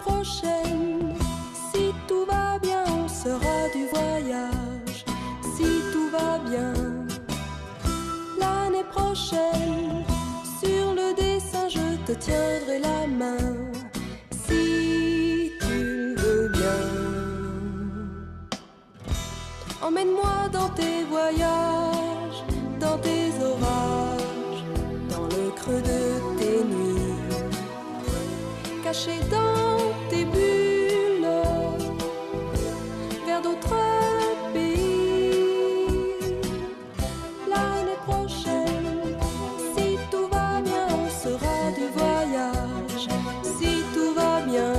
prochaine, si tout va bien, on sera du voyage. Si tout va bien, l'année prochaine, sur le dessin, je te tiendrai la main. Si tu veux bien, emmène-moi dans tes voyages, dans tes orages, dans le creux de tes nuits, caché dans tes bulles, vers d'autres pays. L'année prochaine, si tout va bien, on sera du voyage. Si tout va bien,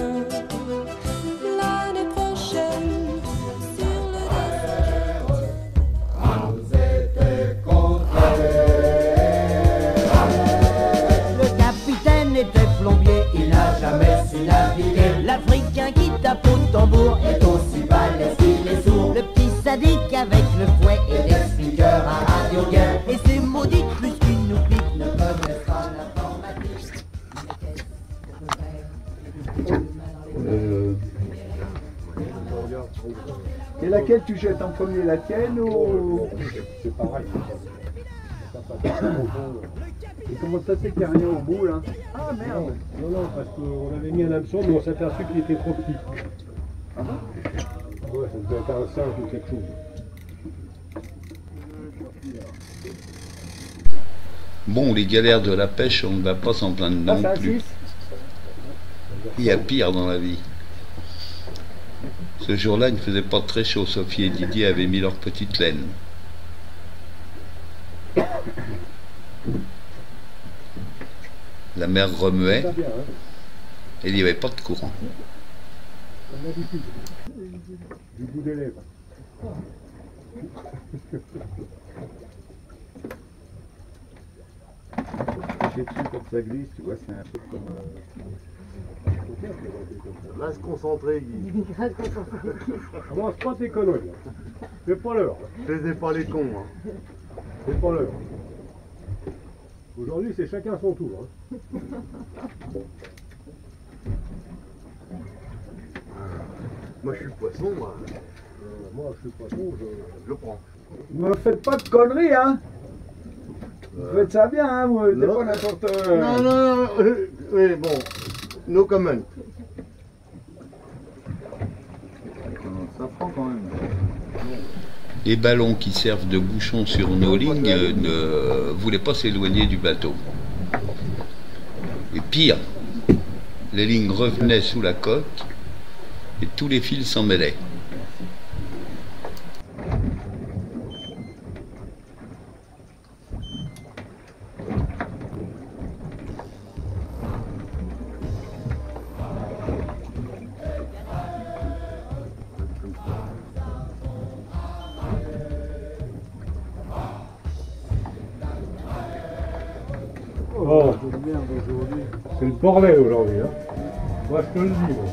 l'année prochaine, sur le Le capitaine était plombier, il n'a jamais su naviguer. L'Africain qui tape au tambour est aussi balèze qu'il est sourd. Le petit sadique avec le fouet et des speakers à radio guerre. Et ces maudites plus qu'une oublie ne connaissent pas l'informatique. Et laquelle tu jettes en premier, la tienne ou... C'est pareil. Et comment ça c'est qu'il n'y a rien au bout là? Ah merde. Non, non, parce qu'on avait mis un hameçon, mais on s'est aperçu qu'il était trop petit. Ah bon? Ouais, ça devait être un singe ou quelque chose. Bon, les galères de la pêche, on ne va pas s'en plaindre non plus. Il y a pire dans la vie. Ce jour-là, il ne faisait pas très chaud. Sophie et Didier avaient mis leur petite laine. La mer remuait et il n'y avait pas de courant. Comme d'habitude. Du bout des lèvres. J'ai dessus comme ça glisse, tu vois, c'est un peu comme... Reste concentré, Guy. Commence pas tes conneries. C'est pas l'heure. Faisez pas les cons. Hein. C'est pas l'heure. Aujourd'hui, c'est chacun son tour. Hein. Moi, je suis poisson, moi. Moi, je suis poisson, Je prends. Ne me faites pas de conneries, hein. Vous faites ça bien, hein, vous n'êtes pas n'importe... Non, non, non. Oui, bon. No comment. Ça prend quand même. Les ballons qui servent de bouchons sur nos lignes ne voulaient pas s'éloigner du bateau. Et pire, les lignes revenaient sous la coque et tous les fils s'en mêlaient. Oh, c'est le bordel aujourd'hui. Hein. Moi, je te le dis. Moi.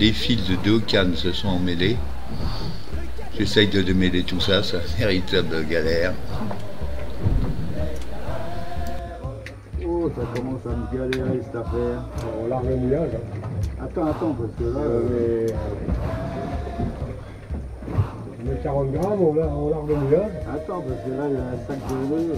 Les fils de deux cannes se sont emmêlés. J'essaye de démêler tout ça, c'est une véritable galère. Oh, ça commence à me galérer cette affaire. On largue le mouillage. Hein. Attends, parce que là... On met 40 grammes, on largue le mouillage. Attends, parce que là, il y a un sac de nœuds.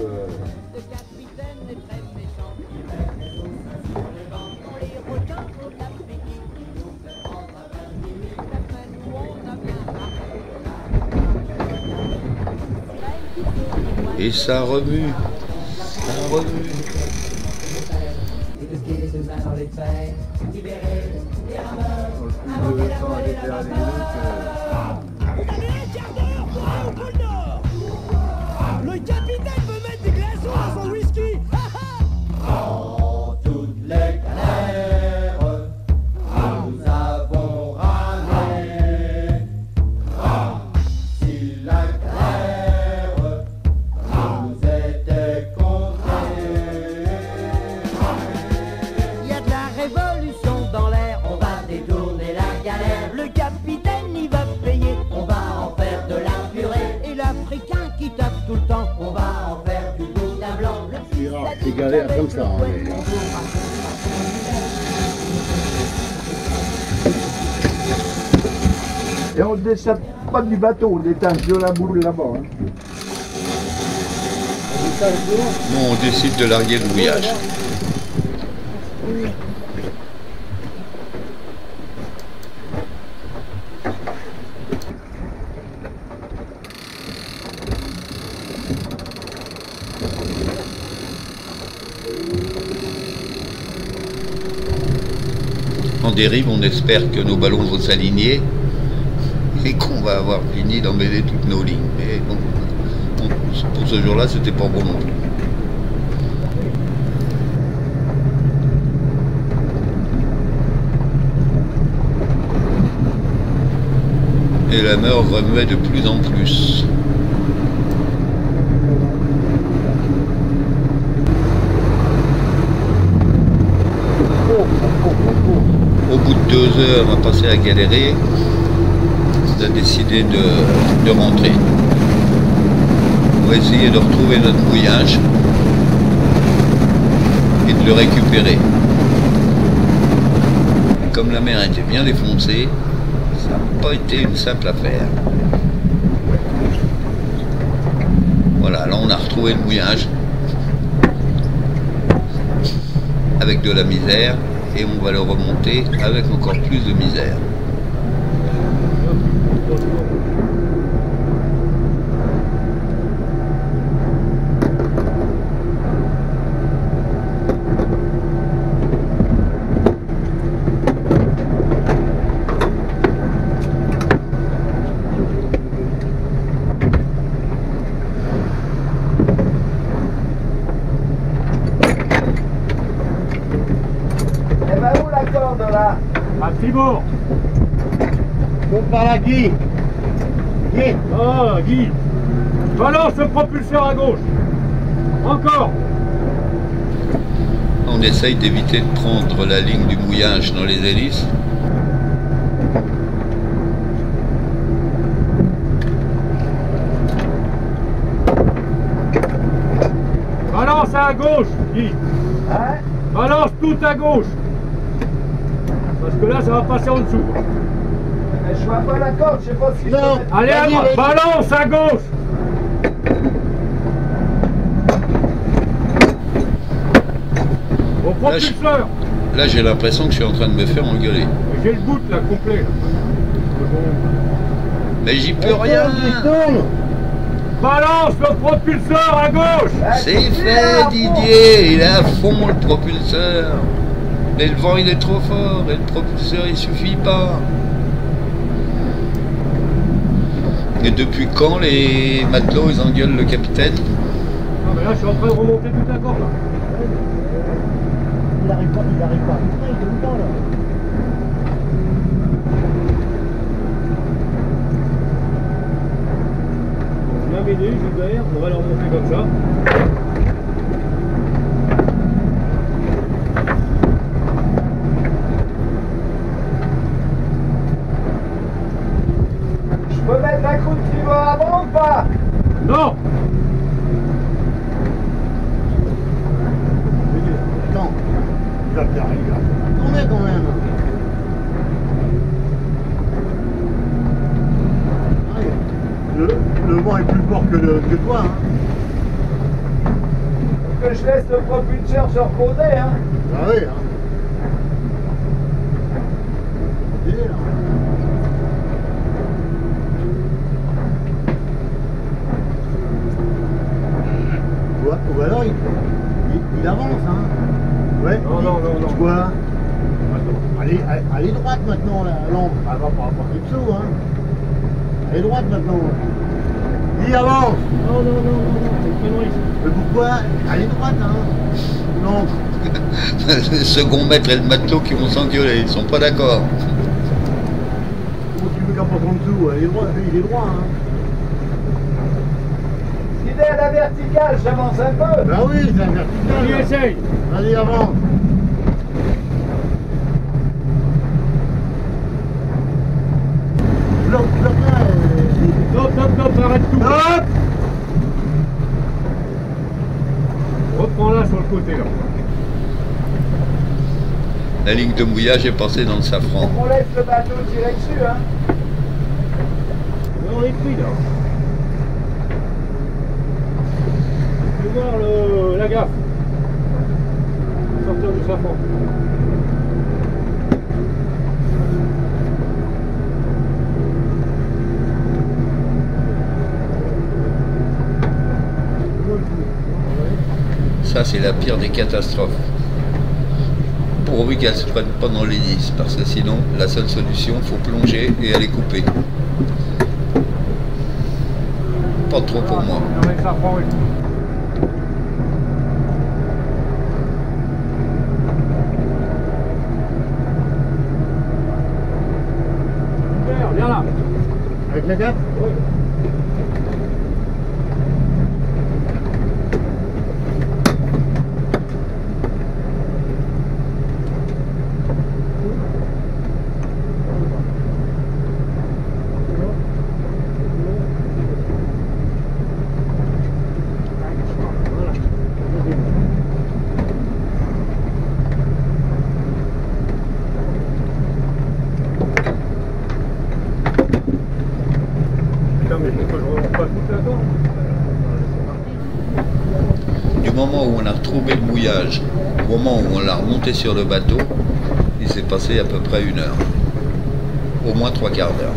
Et ça remue. Ça remue. Le capitaine veut mettre des glaçons dans son whisky. Dans toutes les galères, nous avons râlé. Si galère comme ça. Hein, mais... Et on ne descend pas du bateau, on détache de la boule là-bas. Hein. Bon, on décide de larguer le mouillage. En dérive, on espère que nos ballons vont s'aligner et qu'on va avoir fini d'emmêler toutes nos lignes. Mais bon, pour ce jour-là, c'était pas bon non plus. Et la mer remuait de plus en plus. Au bout de 2 heures à passer à galérer, on a décidé de rentrer. On va essayer de retrouver notre mouillage et de le récupérer. Comme la mer était bien défoncée, ça n'a pas été une simple affaire. Voilà, là on a retrouvé le mouillage avec de la misère et on va le remonter avec encore plus de misère. À tribord. Donc par là, Guy. Guy. Ah, Guy. Balance le propulseur à gauche. Encore. On essaye d'éviter de prendre la ligne du mouillage dans les hélices. Balance à gauche, Guy. Hein? Balance tout à gauche. Parce que là, ça va passer en dessous. Mais je vois pas la corde, je sais pas ce qu'il faut mettre. Allez, à droite. Balance à gauche. Au propulseur. Là, j'ai l'impression que je suis en train de me faire engueuler. J'ai le bout là, complet. Là. Mais j'y peux rien. Balance le propulseur à gauche. C'est fait, Didier. Il est à fond, le propulseur. Mais le vent, il est trop fort. Et le propulseur, il suffit pas. Et depuis quand les matelots, ils engueulent le capitaine? Non, mais là, je suis en train de remonter toute la corde. Là. Il arrive pas. Il est où le temps, là? On a m'aider, Gilbert, on va le remonter comme ça. Je peux mettre un coup de tribord avant ou pas? Non. Attends. Il va bien arriver. Tournez quand même. Le vent est plus fort que toi. Hein. Faut que je laisse le propulseur se reposer, hein? Ah oui. Hein. Il est là. Ou alors il avance. Hein. Ouais. Non. Quoi? Allez droite maintenant, la lampe. Elle va pas avoir des psauds, hein. Allez droite maintenant. Il avance. Non, c'est une connerie. Mais pourquoi? Allez droite, hein. Non. Le second maître et le matelot qui vont s'engueuler, ils sont pas d'accord. Comment tu veux qu'elle passe en dessous? Il est droit, hein. S'il est à la verticale, j'avance un peu. Ben oui, c'est un vertical. Allez, essaye. Allez, avance. Bloc là. Stop, arrête tout. Hop. Reprends là sur le côté là. La ligne de mouillage est passée dans le safran. On laisse le bateau tirer dessus, hein. On est pris là. Je vais voir la gaffe. Sortir du safran. Ça, c'est la pire des catastrophes. Pourvu qu'elle ne se prenne pas dans l'hélice, parce que sinon, la seule solution, il faut plonger et aller couper. Pas trop pour moi. Viens là. Avec la gaffe? Oui. Du moment où on a retrouvé le mouillage, au moment où on l'a remonté sur le bateau, il s'est passé à peu près 1 heure. Au moins 3 quarts d'heure.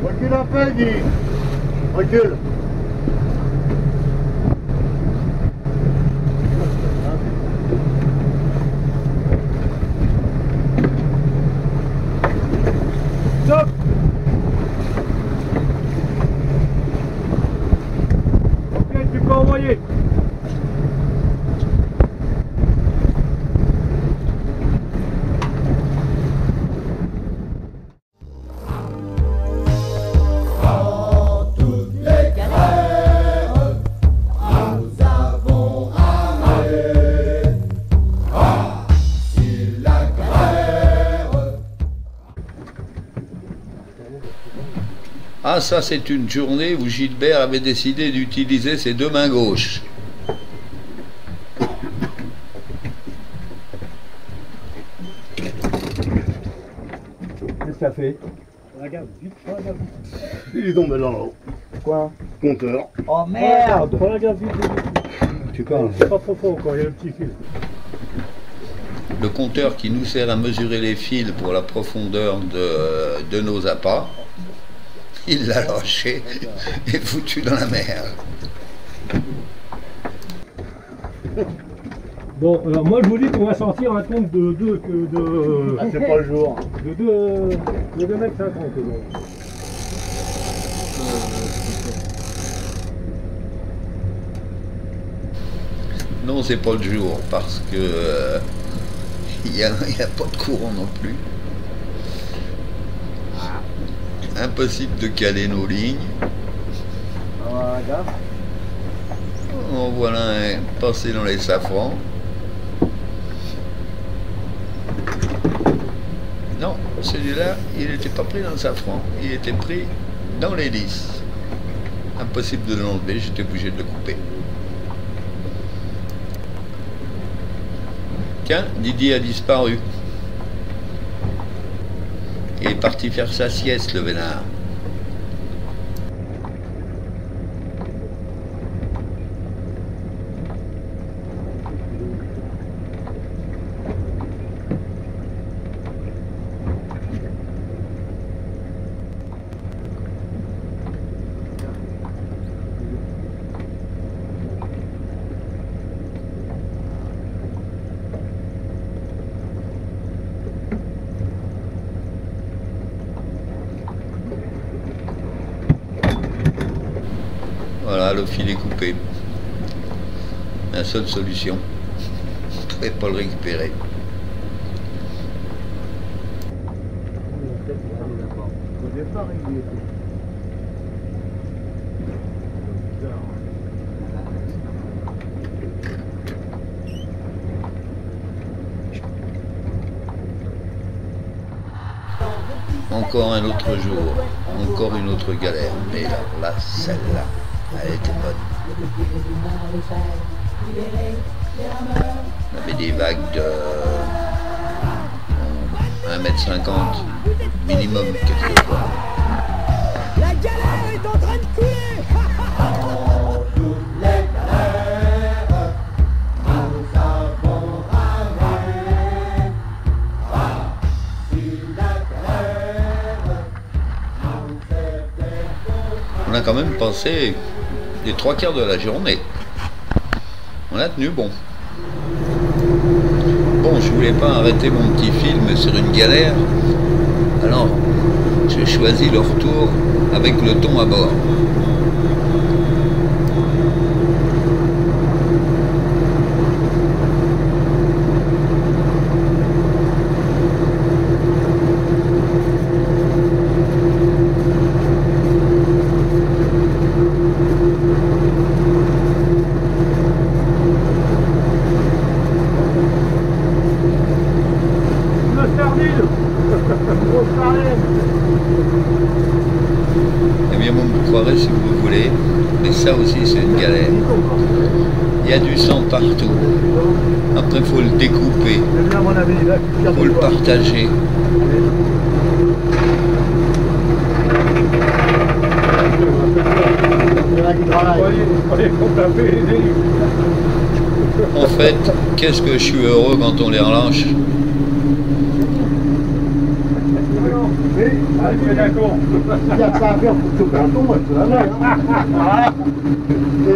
Recule un peu, Guy. Recule. Stop. Ok, tu peux envoyer. Ah, ça, c'est une journée où Gilbert avait décidé d'utiliser ses 2 mains gauches. Qu'est-ce que ça fait? Il est tombé dans l'eau. Quoi? Compteur. Oh merde! Prends la gaffe vite. Tu parles. C'est pas trop fort encore, il y a le petit fil. Le compteur qui nous sert à mesurer les fils pour la profondeur de nos appâts, il l'a lâché et foutu dans la mer. Bon, alors moi je vous dis qu'on va sortir un compte de 2 Ah, c'est pas le jour. de 2 mètres 50 aujourd'hui. Non, c'est pas le jour parce que il n'y a pas de courant non plus. Impossible de caler nos lignes. En voilà un passé dans les safrans. Non, celui-là, il n'était pas pris dans le safran, il était pris dans l'hélice. Impossible de l'enlever, j'étais obligé de le couper. Tiens, Didier a disparu. Il est parti faire sa sieste, le vénard. Voilà, le fil est coupé. La seule solution, vous ne pouvez pas le récupérer. Encore un autre jour, encore une autre galère, mais là celle-là. Elle était bonne. On avait des vagues de 1,50 m minimum quelquefois. La galère est en train de couler. On a quand même passé les 3/4 de la journée. On a tenu bon. Bon, je voulais pas arrêter mon petit film sur une galère. Alors, j'ai choisi le retour avec le thon à bord. Eh bien, vous me croirez si vous voulez, mais ça aussi c'est une galère. Il y a du sang partout. Après, il faut le découper, il faut le partager. En fait, qu'est-ce que je suis heureux quand on les relâche. Allez, d'accord. Il y a que ça à faire pour choper un ton, moi, je te la mets, hein.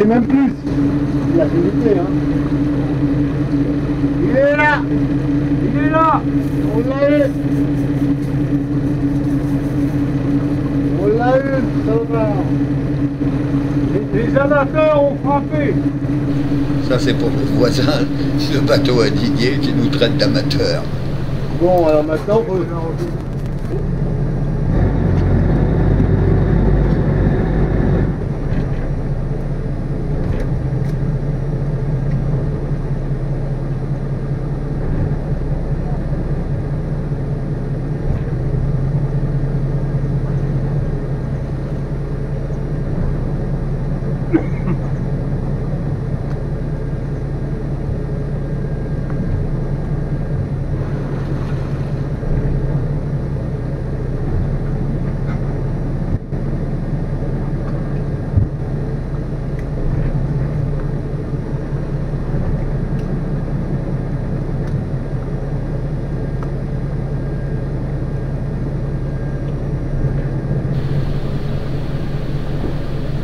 Et même plus. Il a vérité, hein. Il est là. Il est là. On l'a eu. On l'a eu, salopard. Les amateurs ont frappé. Ça, c'est pour le voisin, le bateau à Didier qui nous traite d'amateurs. Bon, alors maintenant, faut...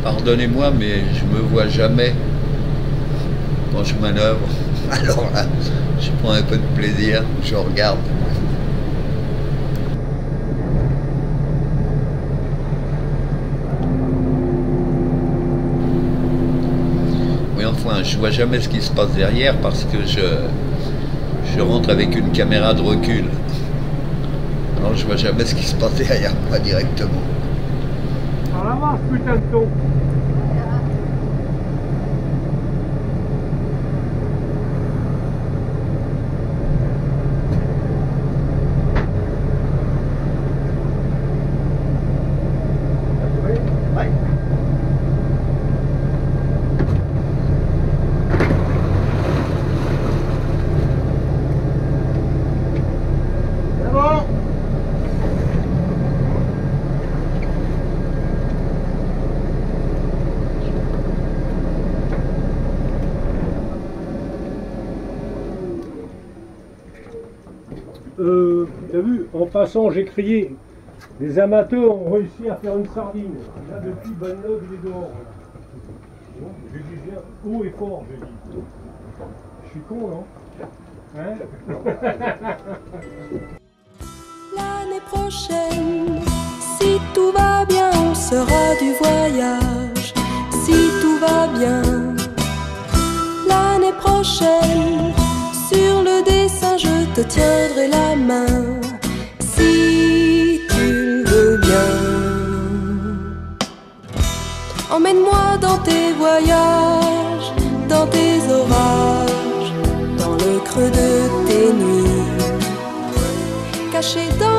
Pardonnez-moi, mais je me vois jamais quand je manœuvre. Alors là, je prends un peu de plaisir, je regarde. Oui, enfin, je vois jamais ce qui se passe derrière parce que je rentre avec une caméra de recul. Alors je vois jamais ce qui se passe derrière moi directement. On la marche, putain de thon. T'as vu, en passant, j'ai crié. Les amateurs ont réussi à faire une sardine. Là, depuis, Bonneuf, il est dehors. Bon, j'ai dit bien, haut et fort, j'ai dit. Je suis con, non? Hein? L'année prochaine, si tout va bien, on sera du voyage. Si tout va bien, l'année prochaine, sur le dessin, je te tiendrai la main. Si tu le veux bien, emmène-moi dans tes voyages, dans tes orages, dans le creux de tes nuits, caché dans